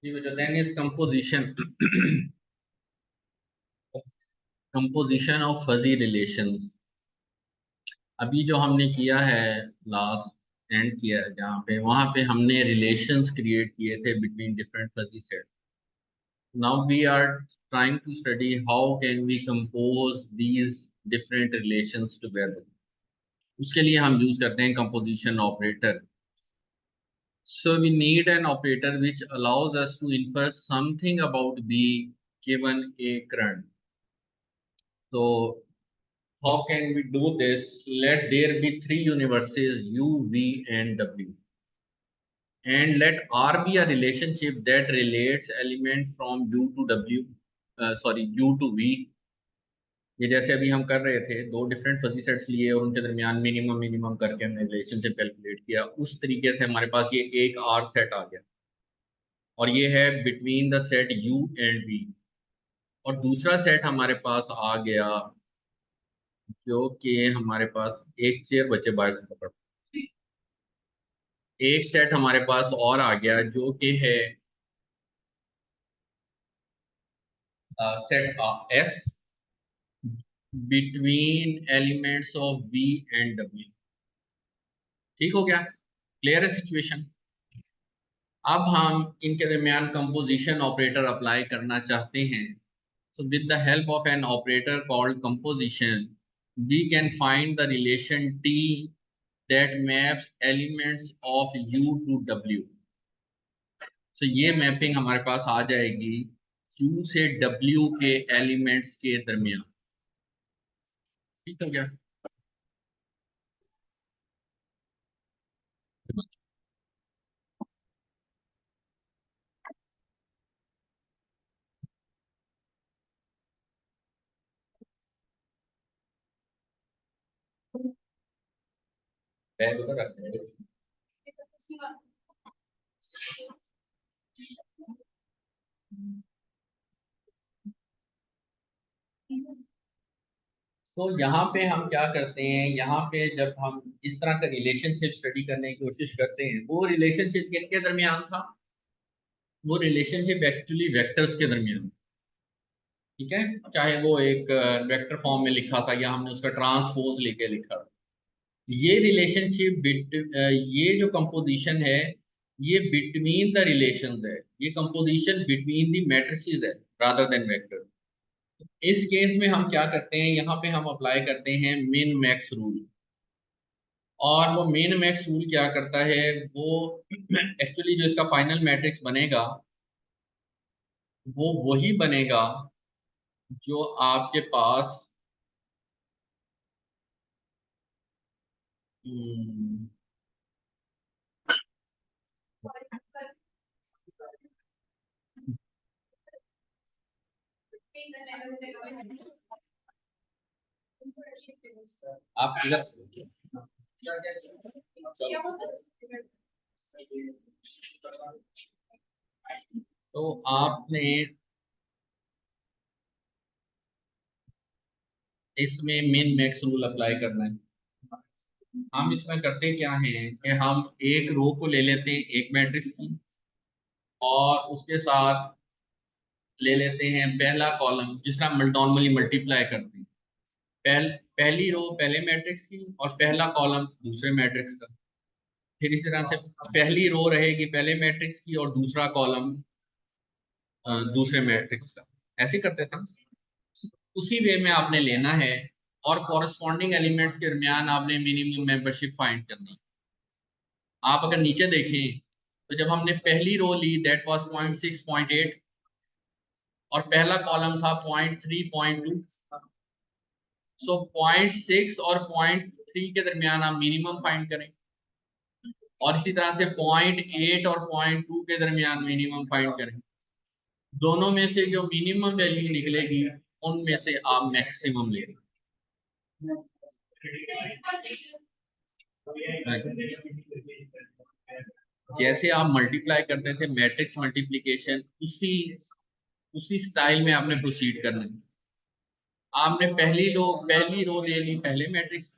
then is composition composition of fuzzy relations। अभी जो हमने किया है लास्ट एंड किया है जहाँ पे वहाँ पे हमने रिलेशंस क्रिएट किए थे between different fuzzy sets. Now we are trying to study how can we compose these different relations together. उसके लिए हम यूज करते हैं composition operator. So we need an operator which allows us to infer something about B given a current। So how can we do this? Let there be three universes U, V, and W. And let R be a relationship that relates element from U to W, U to V। ये जैसे अभी हम कर रहे थे, दो different fuzzy sets लिए और उनके दरमियान मिनिमम मिनिमम करके हमने रिलेशनशिप कैलकुलेट किया। उस तरीके से हमारे पास ये एक आर सेट आ गया और ये है between the set U and V। और दूसरा सेट हमारे पास आ गया जो कि हमारे पास एक चेयर बचे बाहर से पकड़। एक सेट हमारे पास और आ गया जो कि है set S between elements of B and W. ठीक हो गया? क्लियर है सिचुएशन? अब हम इनके दरमियान कंपोजिशन ऑपरेटर अप्लाई करना चाहते हैं। So with the help of an operator called composition we can find the relation T that maps elements of U to W. तो ये मैपिंग हमारे पास आ जाएगी Q से W के एलिमेंट्स के दरमियान। ठीक हो गया? बैग उधर रखते हैं। तो यहाँ पे हम क्या करते हैं, यहाँ पे जब हम इस तरह का रिलेशनशिप स्टडी करने की कोशिश करते हैं, वो रिलेशनशिप किनके दरमियान था? वो रिलेशनशिप एक्चुअली वेक्टर्स के दरमियान। ठीक है, चाहे वो एक वेक्टर फॉर्म में लिखा था या हमने उसका ट्रांसपोज लेके लिखा था। ये रिलेशनशिप ये जो कंपोजिशन है ये बिटवीन द रिलेशंस है। ये कंपोजिशन बिटवीन द मैट्रिसेस है रादर देन वेक्टर। इस केस में हम क्या करते हैं, यहाँ पे हम अप्लाई करते हैं मिन मैक्स रूल। और वो मिन मैक्स रूल क्या करता है, वो एक्चुअली जो इसका फाइनल मैट्रिक्स बनेगा वो वही बनेगा जो आपके पास हम्म, आप इधर तो आपने इसमें मिन मैक्स रूल अप्लाई करना है। हम इसमें करते क्या हैं कि हम एक रो को ले लेते हैं एक मैट्रिक्स की और उसके साथ ले लेते हैं पहला कॉलम जिसका नॉर्मली मल्टीप्लाई करते हैं। पहली रो पहले मैट्रिक्स की और पहला कॉलम दूसरे मैट्रिक्स का। फिर इसी तरह से पहली रो रहेगी पहले मैट्रिक्स की और दूसरा कॉलम दूसरे मैट्रिक्स का। ऐसे करते थे। उसी वे में आपने लेना है और कॉरस्पॉन्डिंग एलिमेंट्स के दरमियान आपने मिनिमम मेंबरशिप फाइंड करनी। आप अगर नीचे देखें तो जब हमने पहली रो ली दैट वाज 0.6 0.8 और पहला कॉलम था 0.3 0.2। सो 0.6 और 0.3 के दरमियान आप मिनिमम फाइंड करें और इसी तरह से 0.8 और 0.2 के दरमियान मिनिमम फाइंड करें। दोनों में से जो मिनिमम वैल्यू निकलेगी उनमें से आप मैक्सिमम ले। जैसे आप मल्टीप्लाई करते थे मैट्रिक्स मल्टीप्लिकेशन, उसी उसी स्टाइल में आपने प्रोसीड करना है। आपने पहली रो ले ली पहले मैट्रिक्स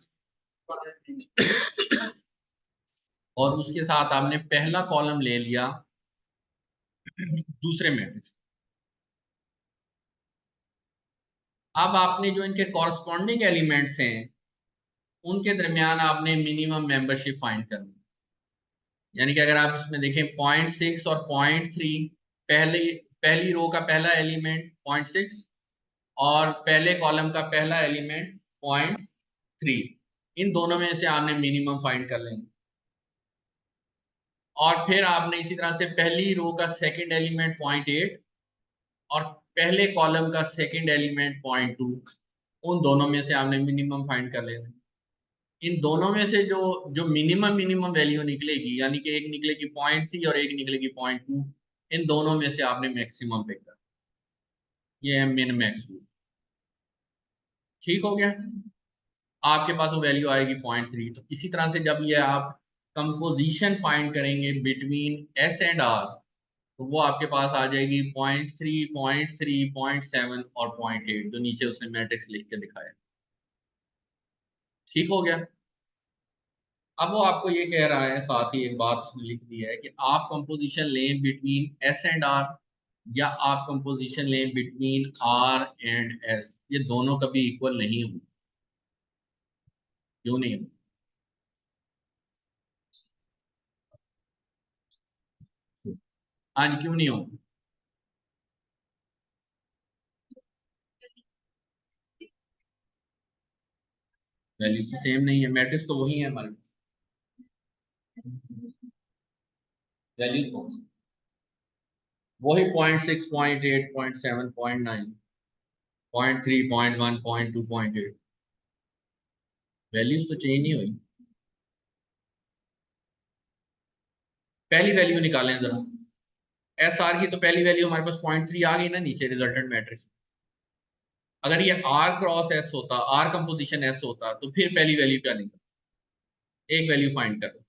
और उसके साथ आपने पहला कॉलम ले लिया दूसरे मैट्रिक्स। अब आपने जो इनके कॉरस्पॉन्डिंग एलिमेंट्स हैं उनके दरमियान आपने मिनिमम मेंबरशिप फाइंड करनी। यानी कि अगर आप इसमें देखें 0.6 और 0.3, पहले पहली रो का पहला एलिमेंट 0.6 और पहले कॉलम का पहला एलिमेंट 0.3, इन दोनों में से आपने मिनिमम फाइंड कर लेंगे। और फिर आपने इसी तरह से पहली रो का सेकंड एलिमेंट 0.8 और पहले कॉलम का सेकंड एलिमेंट 0.2, उन दोनों में से आपने मिनिमम फाइंड कर लेना। इन दोनों में से जो जो मिनिमम मिनिमम वैल्यू निकलेगी, यानी कि एक निकलेगी 0.3 और एक निकलेगी 0.2, इन दोनों में से आपने मैक्सिमम पिक कर, ये है मिन मैक्स रूल। ठीक हो गया। आपके पास वो वैल्यू आएगी 0.3। तो इसी तरह से जब ये आप कंपोजिशन फाइंड करेंगे बिटवीन एस एंड आर, तो वो आपके पास आ जाएगी 0.3, 0.3, 0.7 और 0.8, जो नीचे उसने मैट्रिक्स लिख के दिखाया। ठीक हो गया। अब वो आपको ये कह रहा है, साथ ही एक बात उसने लिख दी है कि आप कंपोजिशन लें बिटवीन एस एंड आर, या आप कंपोजिशन लें बिटवीन आर एंड एस, ये दोनों कभी इक्वल नहीं होंगे। क्यों नहीं होंगे? आज क्यों नहीं होंगे? वैल्यू तो सेम नहीं है, मैट्रिक्स तो वही है हमारे। वैल्यूज कौन सी? वही 0.6, 0.8, 0.7, 0.9, 0.3, 0.1, 0.2, 0.8। वैल्यूज तो चेंज नहीं हुई। पहली वैल्यू निकालें जरा। एस आर की तो पहली वैल्यू हमारे पास 0.3 आ गई ना नीचे रिजल्टेंट मैट्रिक्स। अगर ये आर क्रॉस एस होता, आर कंपोजिशन एस होता, तो फिर पहली वैल्यू क्या निकलती? एक वैल्यू फाइंड करो।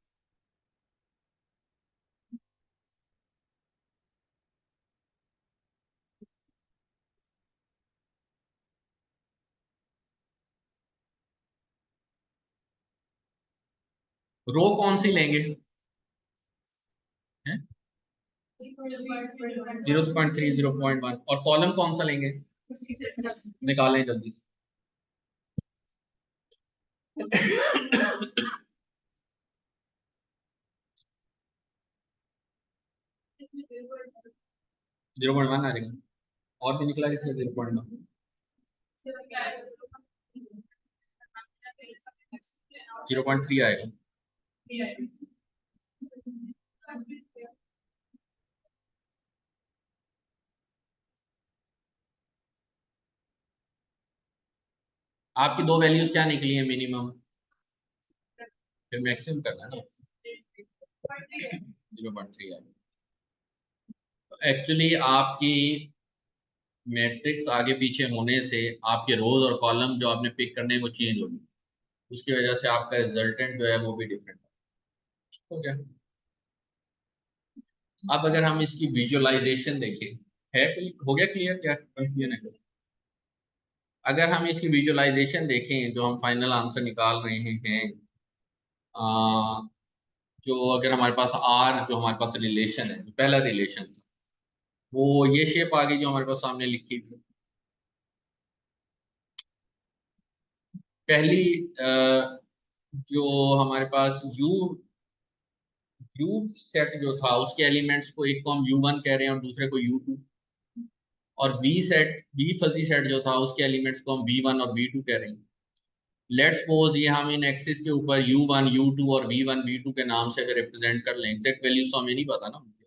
रो कौन सी लेंगे? 0.3, 0.1, और कॉलम कौन सा लेंगे? निकालें जल्दी से। 0.1 आ जाएगा। और भी निकला किसी 0.1? 0.3 आएगा। आपकी दो वैल्यूज क्या निकली है मिनिमम? फिर मैक्सिमम करना है ना। 0.3 आएगा। तो एक्चुअली आपकी मैट्रिक्स आगे पीछे होने से आपके रोज और कॉलम जो आपने पिक करने हैं वो चेंज होगी, उसकी वजह से आपका रिजल्टेंट जो है वो भी डिफरेंट हो गया। अब अगर हम इसकी विजुअलाइजेशन देखें, है कोई हो गया क्लियर, क्या कंफ्यूजन है? अगर हम इसकी विजुअलाइजेशन देखें, जो हम फाइनल आंसर निकाल रहे हैं, आ, जो अगर हमारे पास आर, जो हमारे पास रिलेशन है, जो पहला रिलेशन था, वो ये शेप आ गई जो हमारे पास सामने लिखी थी। पहली जो हमारे पास यू यू सेट जो था, उसके एलिमेंट्स को एक को हम U1 कह रहे हैं और दूसरे को U2। और बी फजी सेट जो था, उसके एलिमेंट्स को हम V1 और V2 कह रहे हैं। लेट्स सपोज ये हम इन एक्सिस के ऊपर U1, U2 और V1, V2 के नाम से अगर रिप्रेजेंट कर लें, एग्जैक्ट वैल्यूज तो हमें नहीं पता ना उनके,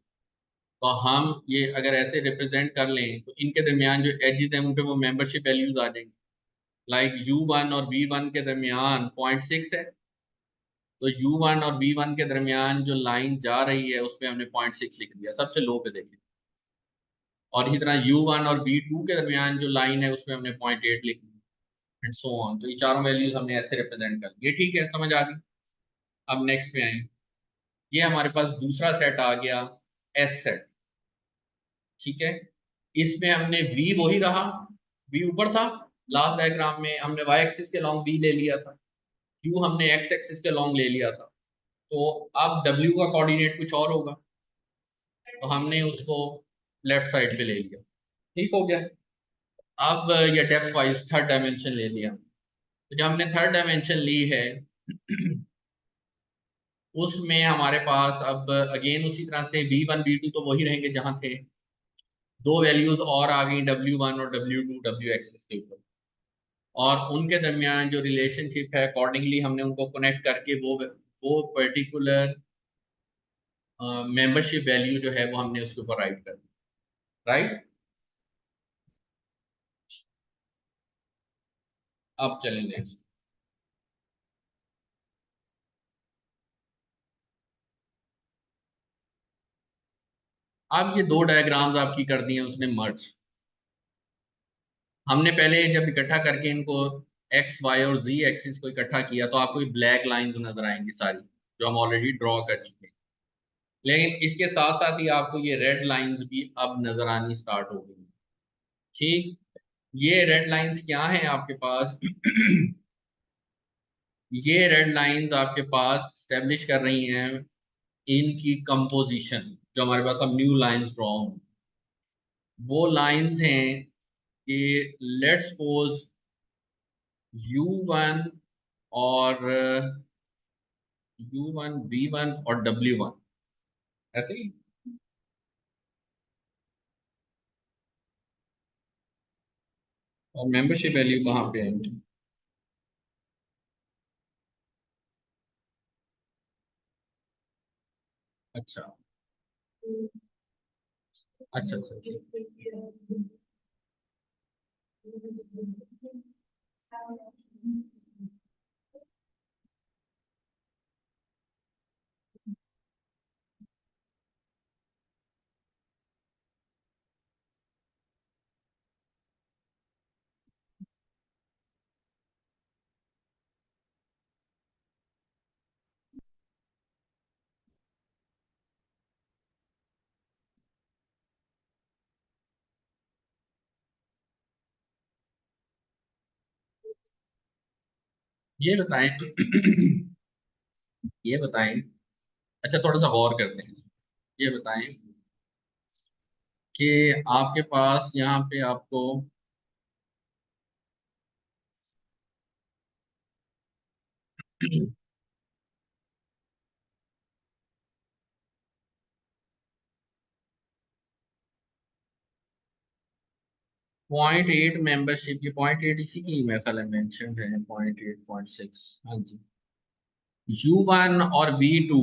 तो हम ये अगर ऐसे रिप्रेजेंट कर लें तो इनके दरमियान जो एजेस हैं उन पे वो मेंबरशिप वैल्यूज आ जाएंगी। लाइक U1 और V1 के दरमियान 0.6 है, तो U1 और V1 के दरमियान जो लाइन जा रही है उस पर हमने 0.6 लिख दिया, सबसे लो पे देखिए। और इसी तरह U1 और V2 के दरमियान जो लाइन है उसमें हमने 0.8 लिख दिया, एंड सो ऑन। तो ये चारों वैल्यूज हमने ऐसे रिप्रेजेंट कर दी। ये ठीक है, समझ आ गई। अब नेक्स्ट पे आए। ये हमारे पास दूसरा सेट आ गया, एस सेट। ठीक है। इसमें हमने V वही रहा, V ऊपर था। लास्ट डायग्राम में हमने वाई एक्सिस के लॉन्ग V ले लिया था, Q हमने एक्स एक्सिस के लॉन्ग ले लिया था। तो अब W का कोऑर्डिनेट कुछ और होगा, तो हमने उसको लेफ्ट साइड पे ले लिया, ठीक हो गया। अब ये डेप्थ वाइज थर्ड डायमेंशन ले लिया। तो जब हमने थर्ड डायमेंशन ली है उसमें हमारे पास अब अगेन उसी तरह से V1 V2 तो वही रहेंगे जहां थे। दो वैल्यूज और आ गई W1 और W2 W एक्सिस के ऊपर, और उनके दरमियान जो रिलेशनशिप है अकॉर्डिंगली हमने उनको कनेक्ट करके वो पर्टिकुलर मेंबरशिप वैल्यू जो है वो हमने उसके ऊपर राइट कर दी, राइट। अब चलें नेक्स्ट। अब ये दो डायग्राम्स आपकी कर दी हैं उसने मर्ज। हमने पहले जब इकट्ठा करके इनको एक्स वाई और जी एक्सिस को इकट्ठा किया तो आपको ब्लैक लाइंस नजर आएंगी सारी, जो हम ऑलरेडी ड्रॉ कर चुके हैं। लेकिन इसके साथ साथ ही आपको ये रेड लाइंस भी अब नजर आनी स्टार्ट हो गई। ठीक, ये रेड लाइंस क्या हैं आपके पास? ये रेड लाइंस आपके पास स्टेब्लिश कर रही हैं इनकी कंपोजिशन। जो हमारे पास अब न्यू लाइंस ड्रॉ हों, वो लाइंस हैं कि लेट्स सपोज U1 और U1 V1 और W1, ऐसे ही। और मेंबरशिप वैल्यू कहाँ पे आएंगी? अच्छा अच्छा अच्छा ठीक। ये बताएं ये बताएं, अच्छा थोड़ा सा गौर करते हैं। ये बताएं कि आपके पास यहाँ पे आपको 0.8 मेंबरशिप, ये 0.8 इसी की मेरे ख्याल में मेंशन है, 0.8 0.6। हाँ जी। U1 और V2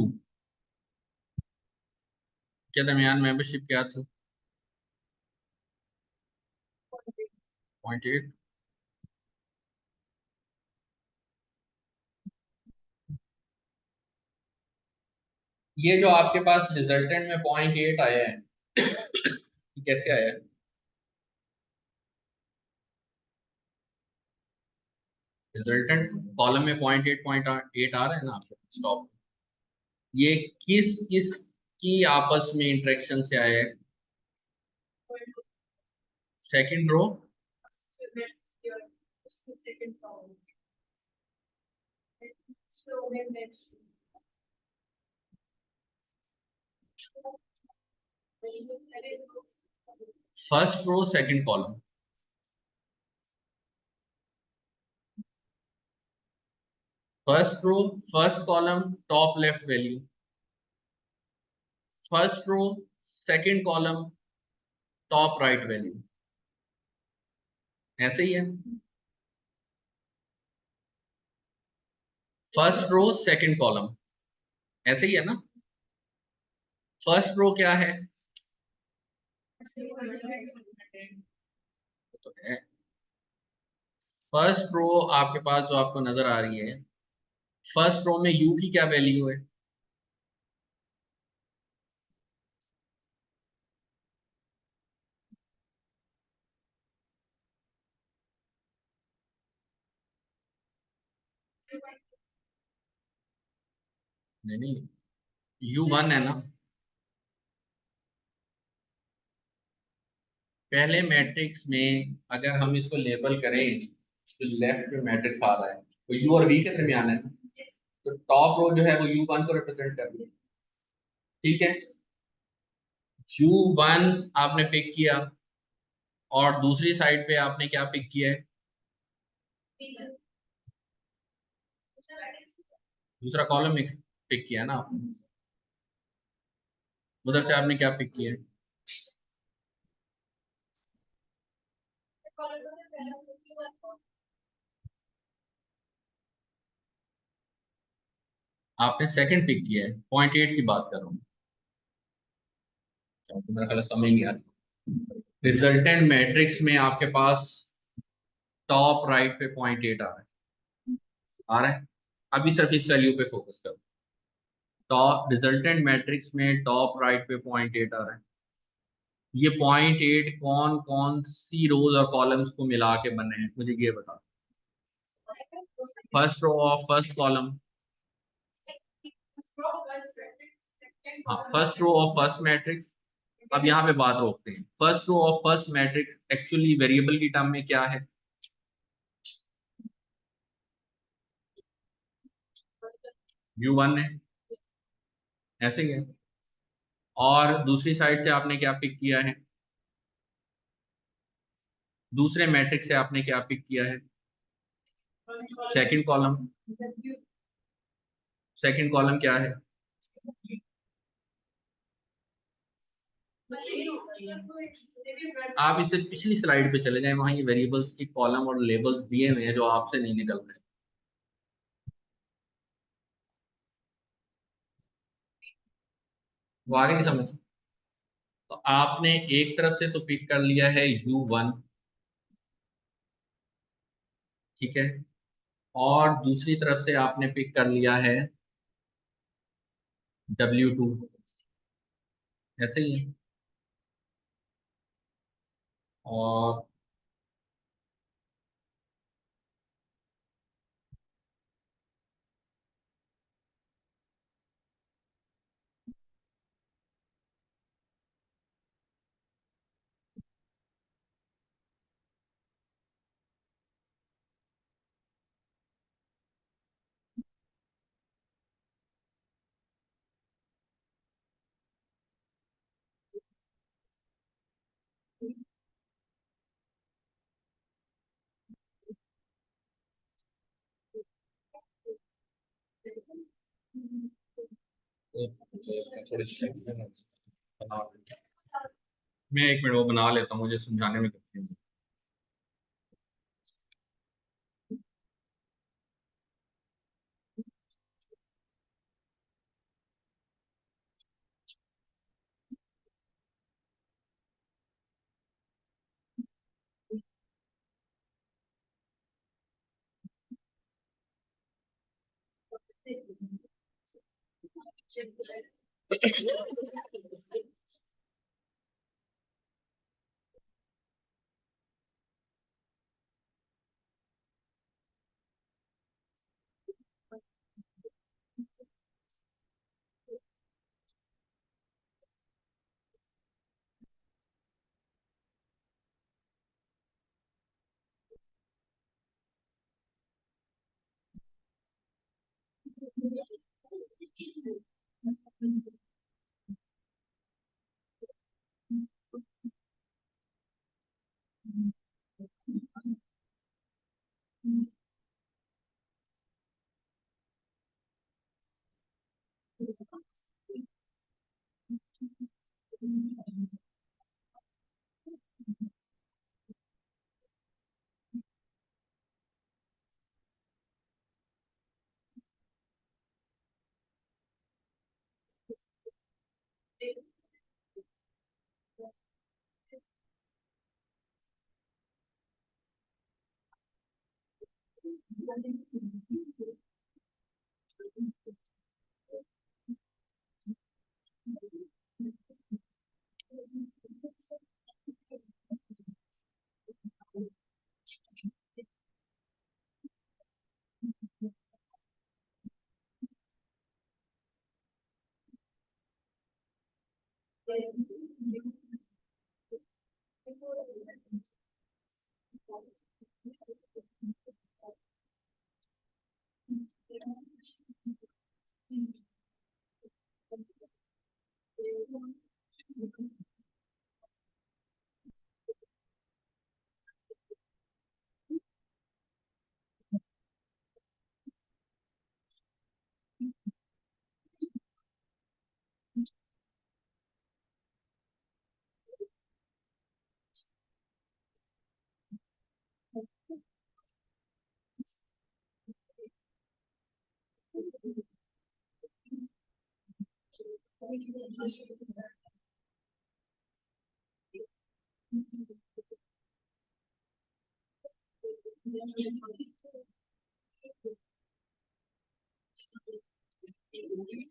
के दरमियान मेंबरशिप क्या थी? 0.8। ये जो आपके पास रिजल्टेंट में 0.8 आया है ये कैसे आया है? रिजल्टेंट कॉलम में 0.8 आ रहा है ना आपके स्टॉप। ये किस किस की आपस में इंटरेक्शन से आया है? Second row, first row second column. First row first column top left value, first row second column top right value, ऐसे ही है। फर्स्ट रो सेकंड कॉलम, ऐसे ही है ना। फर्स्ट रो क्या है? तो है फर्स्ट रो आपके पास जो आपको नजर आ रही है, फर्स्ट रो में यू की क्या वैल्यू है? नहीं नहीं, U1 है ना। पहले मैट्रिक्स में अगर हम इसको लेबल करें तो लेफ्ट में मैट्रिक्स आ रहा है, तो यू और वी के दरमियान है ना। तो टॉप रो जो है वो U1 को रिप्रेजेंट कर रही है, ठीक है। U1 आपने पिक किया और दूसरी साइड पे आपने क्या पिक किया है? दूसरा कॉलम पिक किया ना आपने। उधर से आपने क्या पिक किया है? आपने सेकंड पिक किया है, 0.8 की बात कर रहा हूँ। तो मेरा ख्याल समझ नहीं आ रहा। रिजल्टेंट मैट्रिक्स में आपके पास टॉप राइट पे 0.8 आ रहा है। आ रहा है। अभी सिर्फ इस वैल्यू पे फोकस करो। टॉप रिजल्टेंट मैट्रिक्स में टॉप राइट पे 0.8 आ रहा है। ये 0.8 कौन कौन सी रोज और कॉलम्स को मिला के बने हैं, मुझे ये बता। First row of first column. हाँ, first row of first matrix. अब यहाँ पे बात रोकते हैं। First row of first matrix actually variable की टर्म में क्या है? U1 है, ऐसे ही है। और दूसरी साइड से आपने क्या पिक किया है? दूसरे मैट्रिक्स से आपने क्या पिक किया है? Second column. सेकंड कॉलम क्या है? आप इससे पिछली स्लाइड पे चले जाएं, वहां ये वेरिएबल्स की कॉलम और लेबल्स दिए हुए हैं जो आपसे नहीं निकल रहे। वो आगे नहीं समझ। तो आपने एक तरफ से तो पिक कर लिया है U1, ठीक है। और दूसरी तरफ से आपने पिक कर लिया है W2, ऐसे ही है। और थोड़ी सी मैं 1 मिनट वो बना लेता हूँ, मुझे समझाने में कंफ्यूजन है।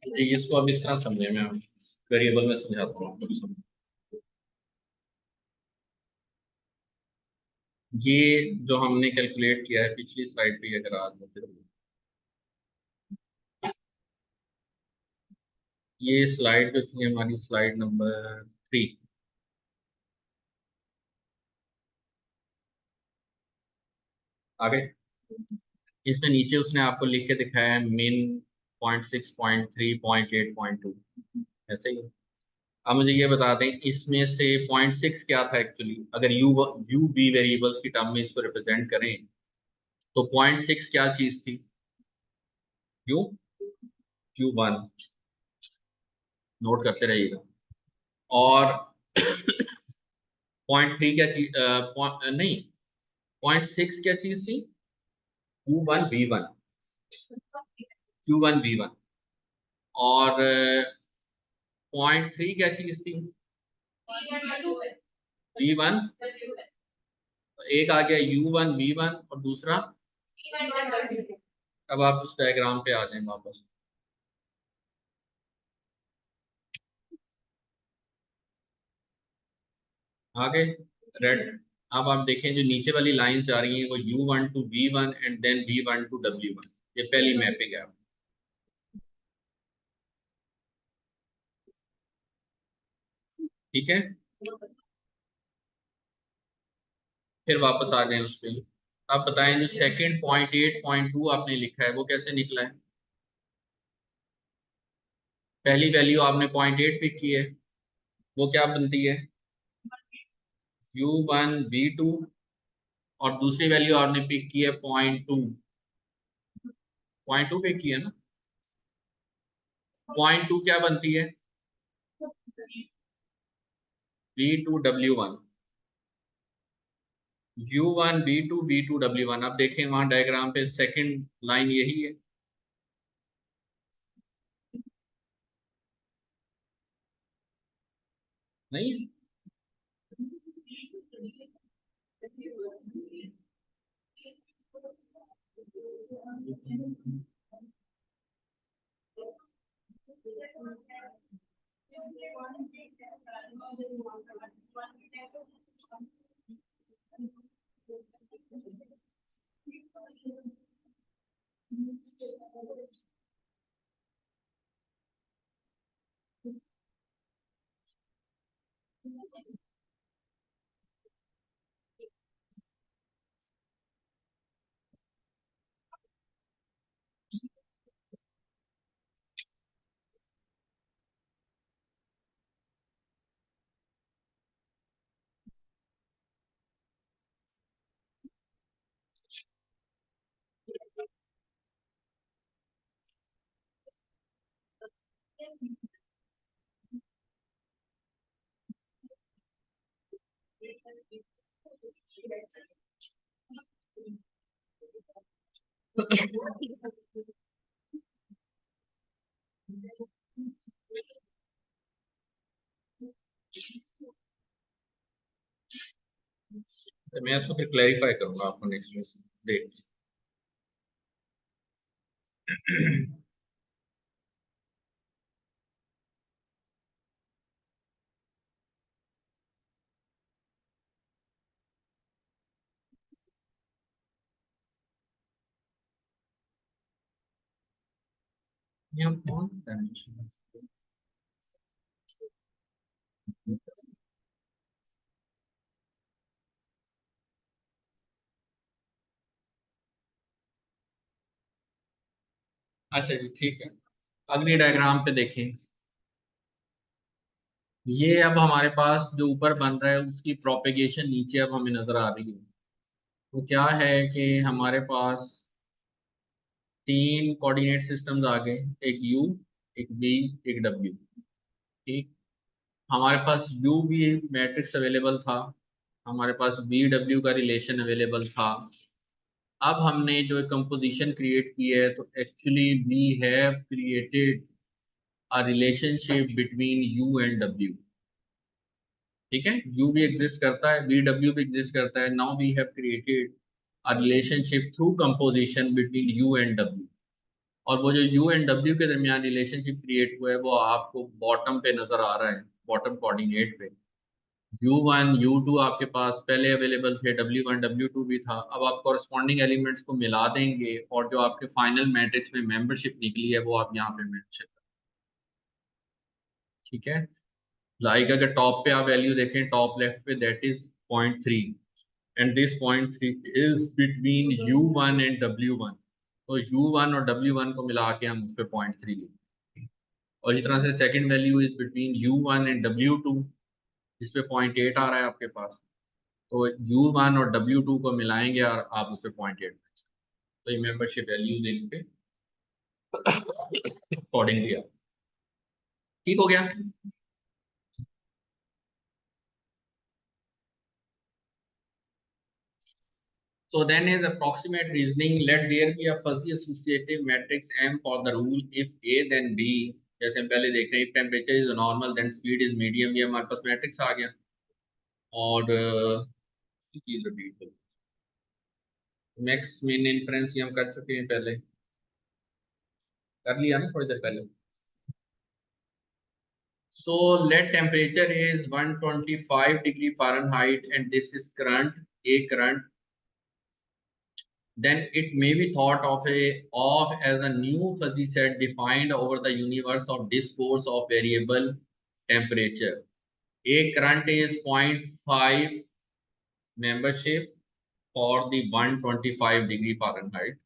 जी, इसको अब इस तरह समझे, मैं वेरिएबल में समझाता हूँ आपको। ये जो हमने कैलकुलेट किया है पिछली स्लाइड पे, अगर आज ये स्लाइड जो थी हमारी स्लाइड नंबर 3, आगे इसमें नीचे उसने आपको लिख के दिखाया है मिन 0.6, 0.3, 0.8, 0.2, ऐसे ही। अब मुझे ये बता दें इसमें से 0.6 क्या था एक्चुअली, अगर यू बी वेरिएबल्स की टर्म में इसको रिप्रेजेंट करें तो 0.6 क्या चीज थी? यू Q1, नोट करते रहिएगा। और 0.3 क्या चीज, नहीं, 0.6 क्या चीज थी? Q1 V1, Q1 V1। और 0.3 क्या चीज थी? V1। एक आ गया U1 V1 और दूसरा। अब आप उस डायग्राम पे आ जाएं वापस। आगे रेड, अब आप देखें जो नीचे वाली लाइन आ रही है वो U1 to V1 and then V1 to W1, ये पहली मैपिंग है। ठीक है, फिर वापस आ जाए उस पे। अब बताएं जो सेकंड 0.8, 0.2 आपने लिखा है वो कैसे निकला है? पहली वैल्यू आपने 0.8 पिक की है, वो क्या बनती है? U1 V2। और दूसरी वैल्यू आपने पिक की है 0.2, 0.2 पिक की है ना? 0.2 क्या बनती है? V2W1। U1 V2 V2W1। अब देखें वहां डायग्राम पे सेकंड लाइन यही है। नहीं, तो मैं इसको फिर क्लैरिफाई करूंगा आपको नेक्स्ट में। देख ये हम कौन डायमेंशन? अच्छा जी, ठीक है। अगली डायग्राम पे देखें, ये अब हमारे पास जो ऊपर बन रहा है उसकी प्रोपेगेशन नीचे अब हमें नजर आ रही है। तो क्या है कि हमारे पास तीन कोऑर्डिनेट सिस्टम्स आ गए, एक यू, एक वी, एक डब्ल्यू। ठीक, हमारे पास यू भी मैट्रिक्स अवेलेबल था, हमारे पास वी डब्ल्यू का रिलेशन अवेलेबल था। अब हमने जो कंपोजिशन क्रिएट की है तो actually we have created a relationship between U and W. ठीक है, U भी एग्जिस्ट करता है, BW भी एग्जिस्ट करता है. Now we have created a relationship through composition between U and W. और वो जो U एंड W के दरमियान रिलेशनशिप क्रिएट हुआ है वो आपको बॉटम पे नजर आ रहा है, बॉटम कोऑर्डिनेट पे. U1 U2 आपके पास पहले अवेलेबल थे, W1 W2 भी था. अब आप कॉरस्पॉन्डिंग एलिमेंट्स को मिला देंगे और जो आपके फाइनल मैट्रिक्स में मेंबरशिप निकली है वो आप यहाँ पे मेंशन. ठीक है, लाइक अगर टॉप पे आप वैल्यू देखें, टॉप लेफ्ट पे, that is 0.3 and this 0.3 is between U1 and W1. तो U1 और W1 को मिला के हम उस पर 0.3 लेंगे. और इस तरह से second value is between U1 and W2, इस पे 0.8 आ रहा है आपके पास. तो U1 और W2 को मिलाएंगे और आप उसे 0.8, तो ये मेंबरशिप वैल्यू देंगे अकॉर्डिंगली. आप ठीक हो गया. So then is approximate reasoning. Let there be a fuzzy associative matrix M for the rule if A then B. जैसे हम पहले देख रहे हैं, if temperature is normal then speed is medium. ये हमारे पास मैट्रिक्स आ गया. और चीज रिपीट करो. मैक्स मीन इन्फ्रेंस ये हम कर चुके हैं, पहले कर लिया ना थोड़ी देर पहले. So let temperature is 125 degree Fahrenheit and this is current, a current. Then it may be thought of as a new fuzzy set defined over the universe of discourse of variable temperature. A current is zero point 0.5 membership for the 125 degree Fahrenheit.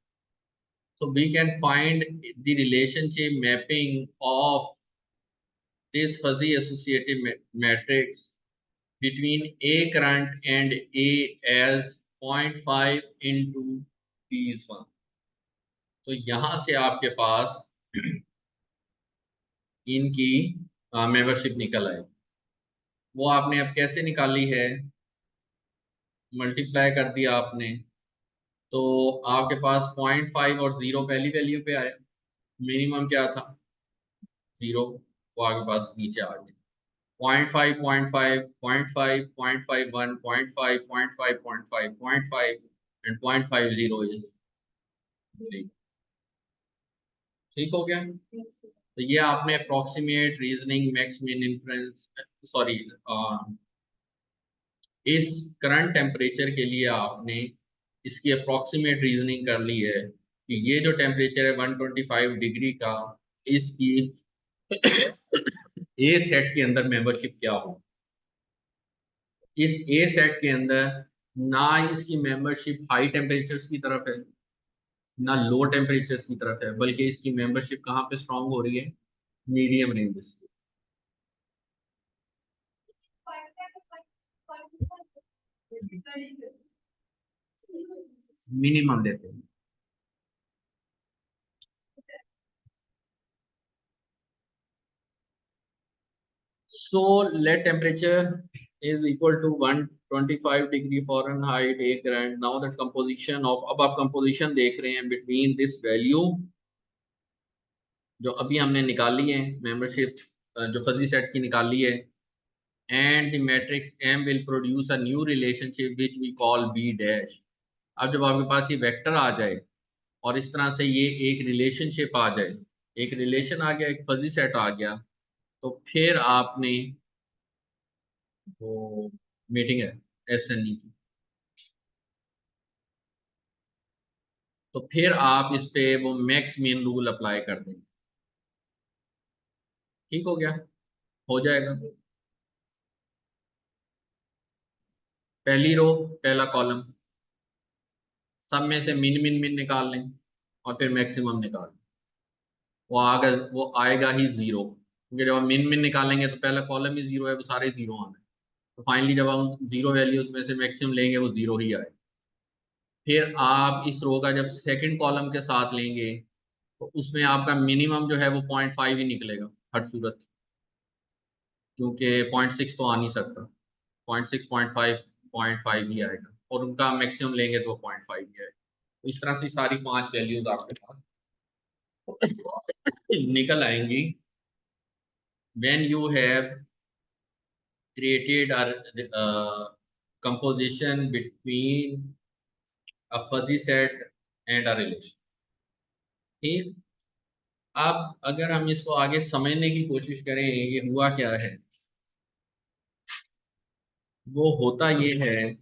So we can find the relationship mapping of this fuzzy associative matrix between A current and A as 0.5 into these one. तो यहां से आपके पास इनकी membership निकल आए. वो आपने अब कैसे निकाली है, मल्टीप्लाई कर दिया आपने, तो आपके पास 0.5 और 0 पहली वैल्यू पे आया. मिनिमम क्या था, 0, वो आपके पास नीचे आ गया. 0.5 0.5 0.5 0.51 0.5 0.5 0.5 0.5 एंड 0.50 इज 3. ठीक हो गया. तो ये आपने approximate reasoning max mean inference, sorry, इस करंट टेम्परेचर के लिए आपने इसकी अप्रोक्सीमेट रीजनिंग कर ली है कि ये जो टेम्परेचर है 125 डिग्री का, इसकी ए सेट के अंदर मेंबरशिप क्या हो. इस ए सेट के अंदर ना इसकी मेंबरशिप हाई टेम्परेचर्स की तरफ है ना लो टेम्परेचर्स की तरफ है, बल्कि इसकी मेंबरशिप कहाँ पे स्ट्रांग हो रही है, मीडियम रेंजेस. मिनिमम देते हैं. So let temperature is equal to 125 degree Fahrenheit a grand. Now the composition of, अब आप composition देख रहे हैं between this value जो अभी हमने निकाली है membership, जो fuzzy set की निकाली है, and the matrix M will produce a new relationship which we call B dash. अब जब आपके पास ये वेक्टर आ जाए और इस तरह से ये एक रिलेशनशिप आ जाए, एक रिलेशन आ गया, एक फजी सेट आ गया, तो फिर आपने वो मीटिंग है SNE की, तो फिर आप इस पे वो मैक्स मीन रूल अप्लाई कर देंगे. ठीक हो गया, हो जाएगा. पहली रो पहला कॉलम, सब में से मिन मिन मिन निकाल लें और फिर मैक्सिमम निकाल लें. वो आएगा ही जीरो, क्योंकि जब हम मिन मिन निकालेंगे तो पहला कॉलम ही जीरो है, वो सारे जीरो आने. तो फाइनली जब हम जीरो वैल्यूज में से मैक्सिमम लेंगे वो जीरो ही आए. फिर आप इस रो का जब सेकंड कॉलम के साथ लेंगे तो उसमें आपका मिनिमम जो है वो 0.5 ही निकलेगा हर सूरत, क्योंकि 0.6 तो आ नहीं सकता. 0.6 0.5 0.5 ही आएगा, और उनका मैक्सिमम लेंगे तो 0.5 ही आएगा. तो इस तरह से सारी 5 वैल्यूज आपके पास निकल आएंगी when you have created a composition between a fuzzy set and a relation. ठीक, अब अगर हम इसको आगे समझने की कोशिश करें ये हुआ क्या है, वो होता ये है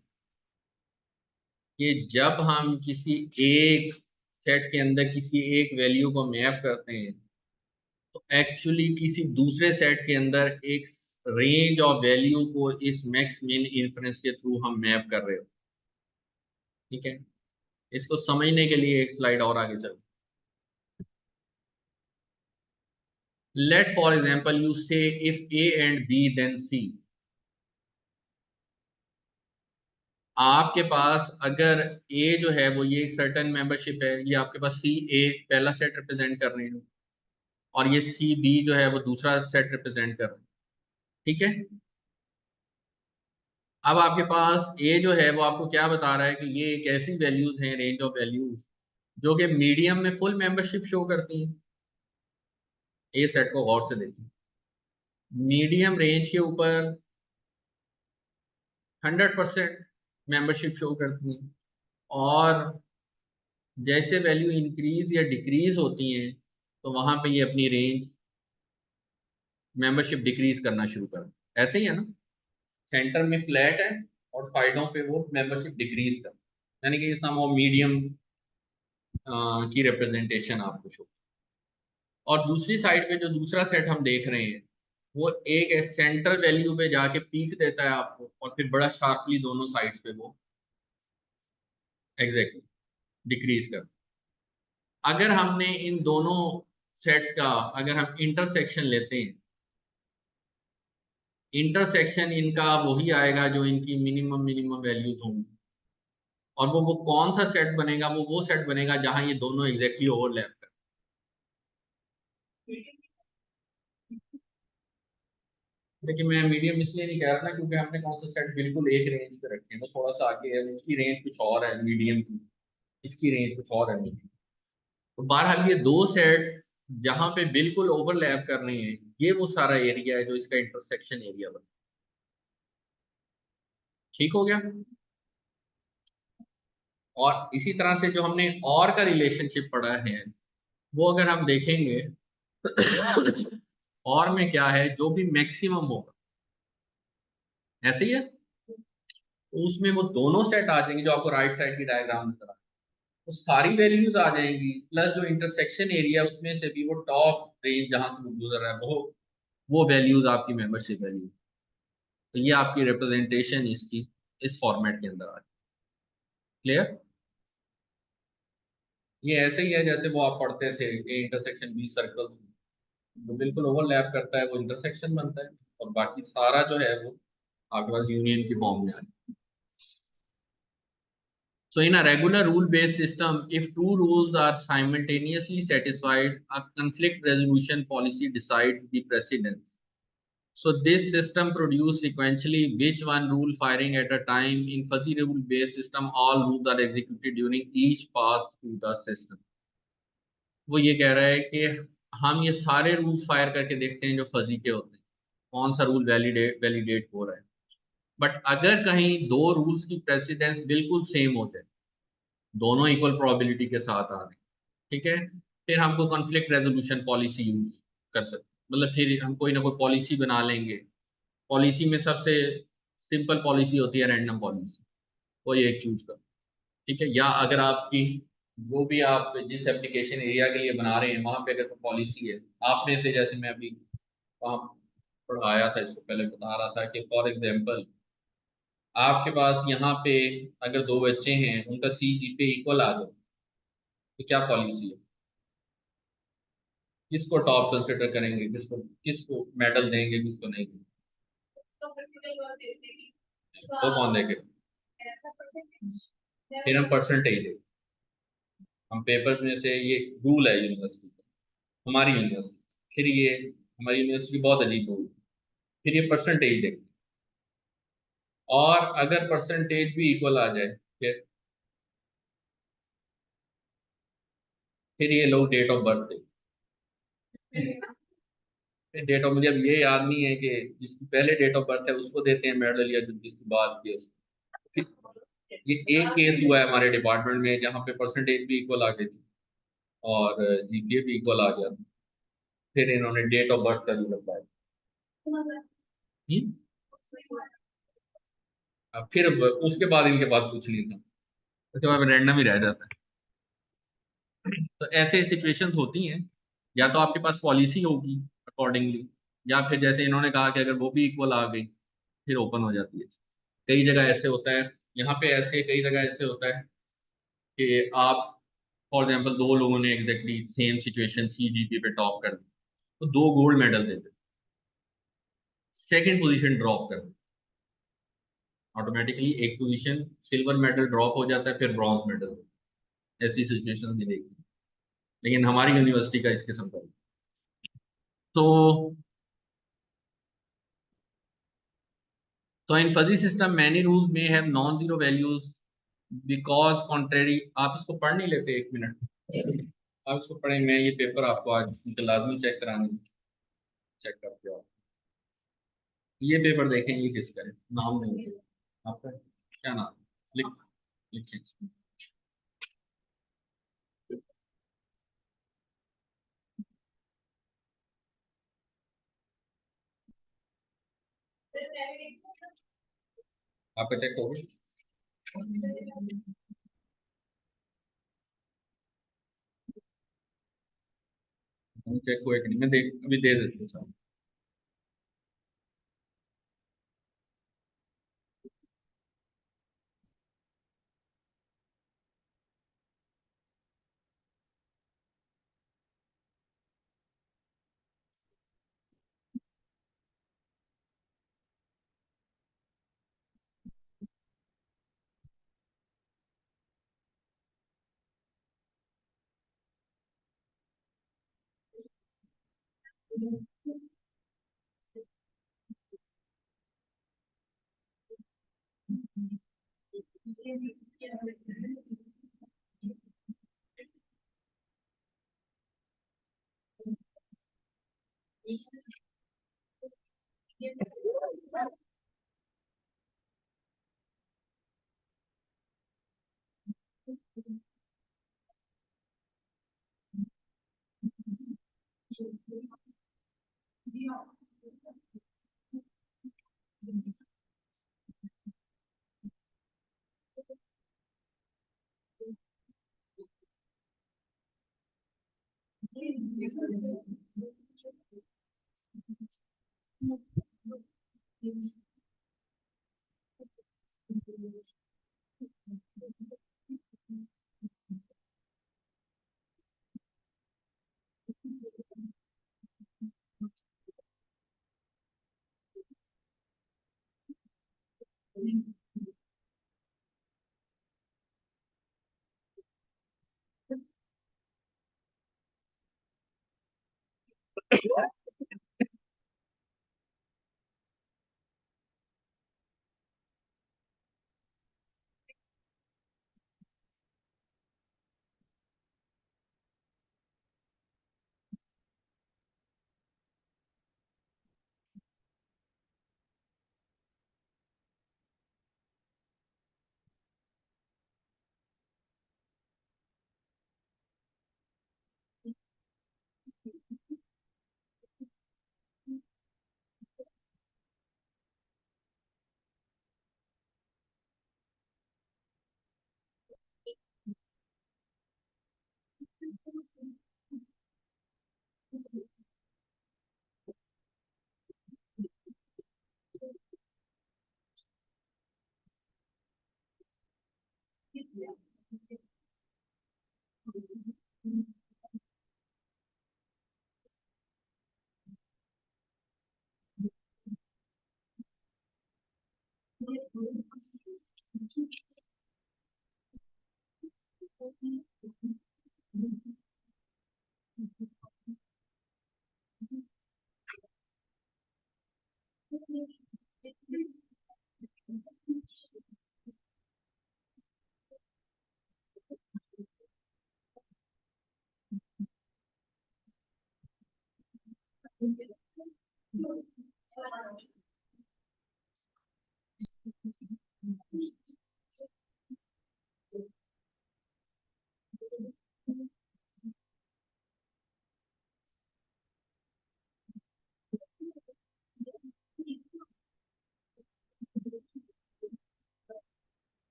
कि जब हम किसी एक सेट के अंदर किसी एक वैल्यू को मैप करते हैं तो एक्चुअली किसी दूसरे सेट के अंदर एक रेंज ऑफ वैल्यू को इस मैक्स मिन इन्फ्रेंस के थ्रू हम मैप कर रहे हो। ठीक है, इसको समझने के लिए एक स्लाइड और आगे चलो। Let for example you say if A and B then C. आपके पास अगर ए जो है वो ये एक सर्टेन मेंबरशिप है, ये आपके पास सी ए पहला सेट रिप्रेजेंट कर रहे हैं और ये सी बी जो है वो दूसरा सेट रिप्रेजेंट कर रहे हैं। ठीक है, अब आपके पास ए जो है वो आपको क्या बता रहा है कि ये एक ऐसी वैल्यूज हैं, रेंज ऑफ वैल्यूज जो कि मीडियम में फुल मेंबरशिप शो करती हैं। ए सेट को गौर से देखिए, मीडियम रेंज के ऊपर 100% मेंबरशिप शो करती हैं और जैसे वैल्यू इंक्रीज या डिक्रीज होती हैं तो वहां पे ये अपनी रेंज मेंबरशिप डिक्रीज करना शुरू कर, ऐसे ही है ना। सेंटर में फ्लैट है और साइडों पे वो मेंबरशिप डिक्रीज कर, यानी कि सम ऑफ मीडियम की रिप्रेजेंटेशन आपको शो। और दूसरी साइड पे जो दूसरा सेट हम देख रहे हैं वो एक सेंटर वैल्यू पे जाके पीक देता है आपको और फिर बड़ा शार्पली दोनों साइड्स पे वो एग्जैक्टली डिक्रीज कर। अगर हमने इन दोनों सेट्स का अगर हम इंटरसेक्शन लेते हैं, इंटरसेक्शन इनका वही आएगा जो इनकी मिनिमम मिनिमम वैल्यूज होंगी और वो कौन सा सेट बनेगा, वो सेट बनेगा जहां ये दोनों एग्जैक्टली ओवरलैप कर। लेकिन मैं मीडियम इसलिए नहीं कह रहा ना क्योंकि हमने कौन सा सेट बिल्कुल एक रेंज पे रखे हैं, वो थोड़ा सा आगे है, उसकी रेंज कुछ और है मीडियम की, इसकी रेंज कुछ और है मीडियम। तो बहरहाल ये दो सेट्स जहां पे बिल्कुल ओवरलैप कर रहे हैं ये वो सारा एरिया है जो इसका इंटरसेक्शन एरिया बना। ठीक हो गया। और इसी तरह से जो हमने और का रिलेशनशिप पढ़ा है वो अगर हम देखेंगे और में क्या है जो भी मैक्सिमम होगा ऐसे ही है, तो उसमें वो दोनों सेट आ जाएंगे जो आपको राइट साइड की डायग्राम में तरह, तो सारी वैल्यूज आ जाएंगी प्लस जो इंटरसेक्शन एरिया उसमें से भी वो टॉप रेंज जहां से वो गुजर रहा है वो वैल्यूज आपकी मेंबरशिप वैल्यू। तो ये आपकी रिप्रेजेंटेशन इसकी इस फॉर्मेट के अंदर आ गई। क्लियर। ये ऐसे ही है जैसे वो आप पढ़ते थे ए इंटरसेक्शन बी सर्कल्स, जो बिल्कुल ओवरलैप करता है वो इंटरसेक्शन बनता है और बाकी सारा जो है वो आपके पास यूनियन की फॉर्म में आ जाए। So in a regular rule-based system, if two rules are simultaneously satisfied, a conflict resolution policy decides the precedence. So this system produces sequentially which one rule firing at a time. In fuzzy rule-based system, all rules are executed during each pass through the system. वो ये कह रहा है कि हम ये सारे rules fire करके देखते हैं जो फजी के होते हैं, कौन सा रूल वैलिडेट हो रहा है। बट अगर कहीं दो रूल्स की प्रेसिडेंस बिल्कुल सेम होते हैं, दोनों इक्वल प्रोबेबिलिटी के साथ आ रहे हैं, ठीक है, फिर हमको कॉन्फ्लिक्ट रेजोल्यूशन पॉलिसी यूज कर सकते, मतलब फिर हम कोई ना कोई पॉलिसी बना लेंगे। पॉलिसी में सबसे सिंपल पॉलिसी होती है रैंडम पॉलिसी, कोई एक चूज कर, ठीक है। या अगर आपकी जो भी आप जिस एप्लीकेशन एरिया के लिए बना रहे हैं वहां पे अगर कोई पॉलिसी है, आप में से जैसे मैं अभी वहाँ पढ़ाया था इसको पहले बता रहा था कि फॉर एग्जांपल आपके पास यहाँ पे अगर दो बच्चे हैं उनका CGPA इक्वल आ जाए तो क्या पॉलिसी है, किसको टॉप कंसिडर करेंगे, किसको किसको मेडल देंगे, किसको नहीं देंगे, वो कौन देखेगा। फिर हम परसेंटेज देंगे, हम पेपर में से ये रूल है यूनिवर्सिटी का, हमारी यूनिवर्सिटी, फिर ये हमारी यूनिवर्सिटी बहुत अजीब रूल, फिर ये परसेंटेज देंगे और अगर परसेंटेज भी इक्वल आ जाए फिर ये लोग डेट ऑफ बर्थ देंगे। डेट ऑफ, मुझे अब ये याद नहीं है कि जिसकी पहले डेट ऑफ बर्थ है उसको देते हैं मेडल या जिसकी बाद की है उसको। ये एक केस हुआ है हमारे डिपार्टमेंट में जहाँ पे परसेंटेज भी इक्वल आ गई थी और जीपीए भी इक्वल आ गया था। फिर इन्होंने डेट ऑफ बर्थ का भी बताया। हम्म? फिर उसके बाद इनके पास कुछ नहीं था, उसके बाद रैंडम ही रह जाता है। तो ऐसे सिचुएशंस होती हैं, या तो आपके पास पॉलिसी होगी अकॉर्डिंगली, या फिर जैसे इन्होंने कहा कि अगर वो भी इक्वल आ गई फिर ओपन हो जाती है। कई जगह ऐसे होता है, यहाँ पे ऐसे कई जगह ऐसे होता है कि आप फॉर एग्जाम्पल दो लोगों ने एग्जैक्टली सेम सिचुएशन सीजीपी पे टॉप कर दी, तो दो गोल्ड मेडल देते, सेकंड पोजीशन ड्रॉप कर दी, ऑटोमेटिकली एक पोजीशन सिल्वर मेडल ड्रॉप हो जाता है, फिर ब्रॉन्ज मेडल। ऐसी सिचुएशन भी देखी, लेकिन हमारी यूनिवर्सिटी का इस किस्म का नहीं। तो इन फजी सिस्टम मैनी रूल्स में have non zero values because contrary. आप इसको पढ़ नहीं लेते? एक मिनट आप इसको पढ़ें, मैं ये पेपर आपको आज लाजमी चेक करानी, चेक करते हो। ये पेपर देखें, ये किसका है, नाम नहीं है आपका, क्या नाम है? लिख, लिखिए। आपका चेक हो गया? चेक हुआ कि नहीं, मैं देख अभी दे देता हूँ।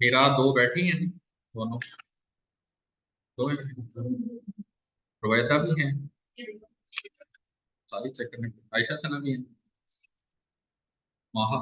मेरा दो बैठी हैं दोनों, दो हैं। रुवैदा भी है, सारी चेक करने, आयशा सना भी है, माहा।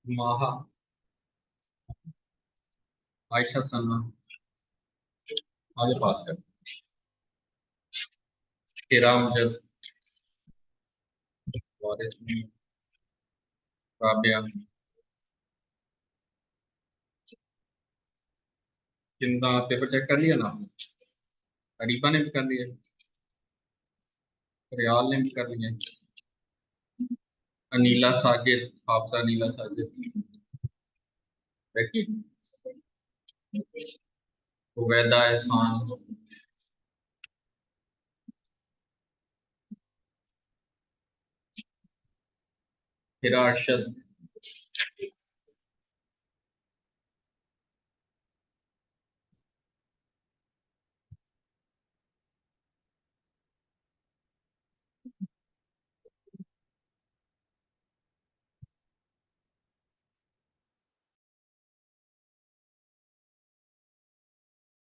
माहा, आयशा सना, आगे पास कर। हिराम जद, वारिस मीर, राबिया, किंदा पेपर चेक कर लिया ना आपने? अरीबा ने भी कर लिया, रियाल ने भी कर लिया, अनीला साजिद, हाफसा अनीला साजिद, देखी, उबैदा एहसान, हिरा अरशद,